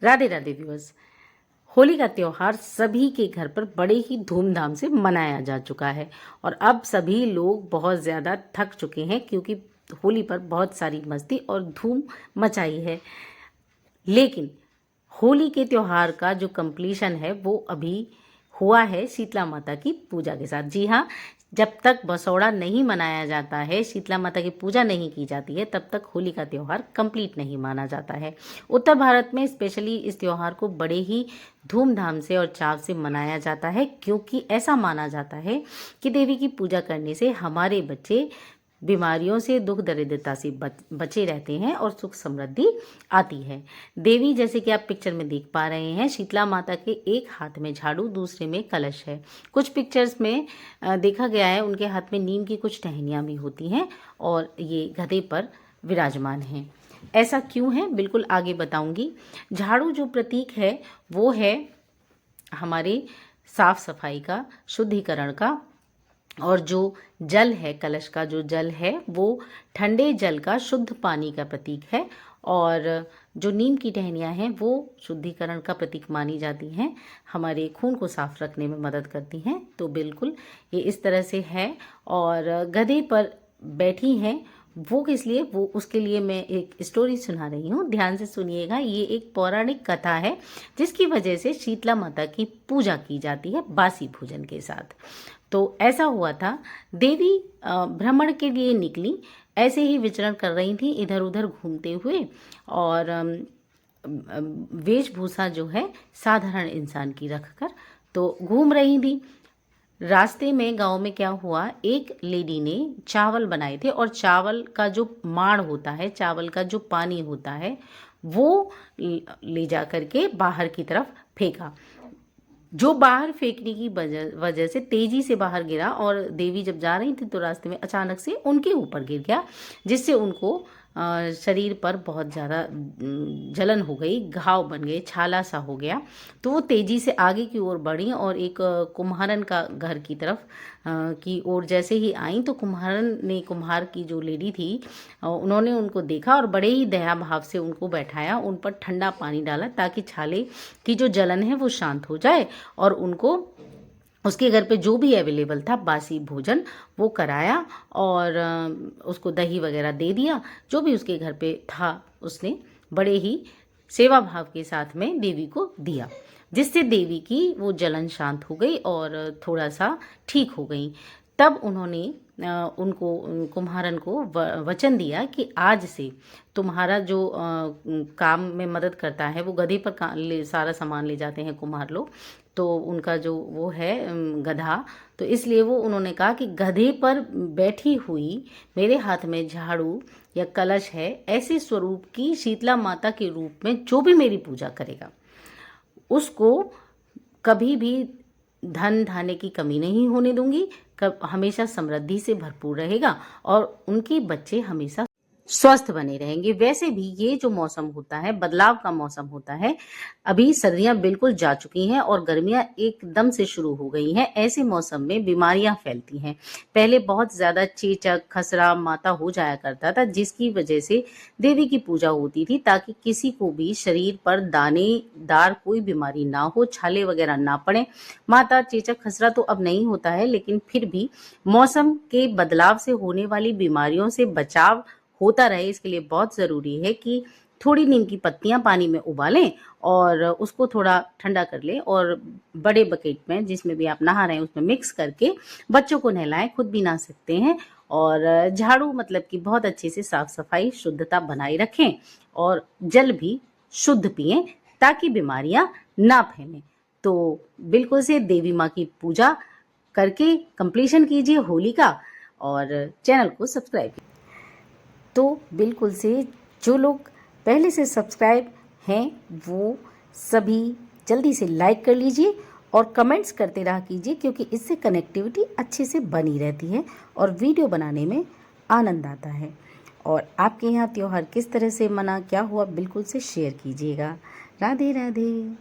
Radhe Radhe viewers. Holi का त्यौहार सभी के घर पर बड़े ही धूमधाम से मनाया जा चुका है और अब सभी लोग बहुत ज़्यादा थक चुके हैं क्योंकि होली पर बहुत सारी मस्ती और धूम मचाई है। लेकिन होली के त्यौहार का जो कंप्लीशन है वो अभी हुआ है शीतला माता की पूजा के साथ। जी हाँ, जब तक बसौड़ा नहीं मनाया जाता है, शीतला माता की पूजा नहीं की जाती है, तब तक होली का त्यौहार कंप्लीट नहीं माना जाता है। उत्तर भारत में स्पेशली इस त्यौहार को बड़े ही धूमधाम से और चाव से मनाया जाता है क्योंकि ऐसा माना जाता है कि देवी की पूजा करने से हमारे बच्चे बीमारियों से, दुख दरिद्रता से बचे रहते हैं और सुख समृद्धि आती है। देवी जैसे कि आप पिक्चर में देख पा रहे हैं, शीतला माता के एक हाथ में झाड़ू, दूसरे में कलश है। कुछ पिक्चर्स में देखा गया है उनके हाथ में नीम की कुछ टहनियाँ भी होती हैं और ये गधे पर विराजमान हैं। ऐसा क्यों है, बिल्कुल आगे बताऊंगी। झाड़ू जो प्रतीक है वो है हमारे साफ सफाई का, शुद्धिकरण का, और जो जल है, कलश का जो जल है वो ठंडे जल का, शुद्ध पानी का प्रतीक है। और जो नीम की टहनियाँ हैं वो शुद्धिकरण का प्रतीक मानी जाती हैं, हमारे खून को साफ रखने में मदद करती हैं। तो बिल्कुल ये इस तरह से है। और गधे पर बैठी हैं वो किस लिए, वो उसके लिए मैं एक स्टोरी सुना रही हूँ, ध्यान से सुनिएगा। ये एक पौराणिक कथा है जिसकी वजह से शीतला माता की पूजा की जाती है बासी भोजन के साथ। तो ऐसा हुआ था, देवी भ्रमण के लिए निकली, ऐसे ही विचरण कर रही थी इधर उधर घूमते हुए, और वेशभूषा जो है साधारण इंसान की रखकर तो घूम रही थी। रास्ते में गांव में क्या हुआ, एक लेडी ने चावल बनाए थे और चावल का जो माड़ होता है, चावल का जो पानी होता है, वो ले जा करके बाहर की तरफ फेंका। जो बाहर फेंकने की वजह से तेजी से बाहर गिरा और देवी जब जा रही थी तो रास्ते में अचानक से उनके ऊपर गिर गया, जिससे उनको शरीर पर बहुत ज़्यादा जलन हो गई, घाव बन गए, छाला सा हो गया। तो वो तेज़ी से आगे की ओर बढ़ी और एक कुम्हारन का घर की तरफ की ओर जैसे ही आई तो कुम्हारन ने, कुम्हार की जो लेडी थी, उन्होंने उनको देखा और बड़े ही दया भाव से उनको बैठाया, उन पर ठंडा पानी डाला ताकि छाले की जो जलन है वो शांत हो जाए, और उनको उसके घर पे जो भी अवेलेबल था बासी भोजन वो कराया और उसको दही वगैरह दे दिया। जो भी उसके घर पे था उसने बड़े ही सेवा भाव के साथ में देवी को दिया, जिससे देवी की वो जलन शांत हो गई और थोड़ा सा ठीक हो गई। तब उन्होंने उनको, कुम्हारन को वचन दिया कि आज से तुम्हारा जो काम में मदद करता है, वो गधे पर सारा सामान ले जाते हैं कुम्हार लोग, तो उनका जो वो है गधा, तो इसलिए वो उन्होंने कहा कि गधे पर बैठी हुई मेरे हाथ में झाड़ू या कलश है, ऐसे स्वरूप की शीतला माता के रूप में जो भी मेरी पूजा करेगा उसको कभी भी धन धान्य की कमी नहीं होने दूंगी, हमेशा समृद्धि से भरपूर रहेगा और उनके बच्चे हमेशा स्वस्थ बने रहेंगे। वैसे भी ये जो मौसम होता है, बदलाव का मौसम होता है, अभी सर्दियां बिल्कुल जा चुकी हैं और गर्मियां एकदम से शुरू हो गई हैं। ऐसे मौसम में बीमारियां फैलती हैं। पहले बहुत ज्यादा चेचक, खसरा, माता हो जाया करता था, जिसकी वजह से देवी की पूजा होती थी ताकि किसी को भी शरीर पर दानेदार कोई बीमारी ना हो, छाले वगैरह ना पड़े। माता, चेचक, खसरा तो अब नहीं होता है, लेकिन फिर भी मौसम के बदलाव से होने वाली बीमारियों से बचाव होता रहे, इसके लिए बहुत ज़रूरी है कि थोड़ी नीम की पत्तियां पानी में उबालें और उसको थोड़ा ठंडा कर लें और बड़े बकेट में, जिसमें भी आप नहा रहे हैं, उसमें मिक्स करके बच्चों को नहलाएं, खुद भी नहा सकते हैं। और झाड़ू मतलब कि बहुत अच्छे से साफ सफाई, शुद्धता बनाए रखें और जल भी शुद्ध पिएं ताकि बीमारियां ना फैलें। तो बिल्कुल से देवी माँ की पूजा करके कंप्लीशन कीजिए होली का और चैनल को सब्सक्राइब कीजिए। तो बिल्कुल से जो लोग पहले से सब्सक्राइब हैं वो सभी जल्दी से लाइक कर लीजिए और कमेंट्स करते रहा कीजिए, क्योंकि इससे कनेक्टिविटी अच्छे से बनी रहती है और वीडियो बनाने में आनंद आता है। और आपके यहाँ त्यौहार किस तरह से मना, क्या हुआ, बिल्कुल से शेयर कीजिएगा। राधे राधे।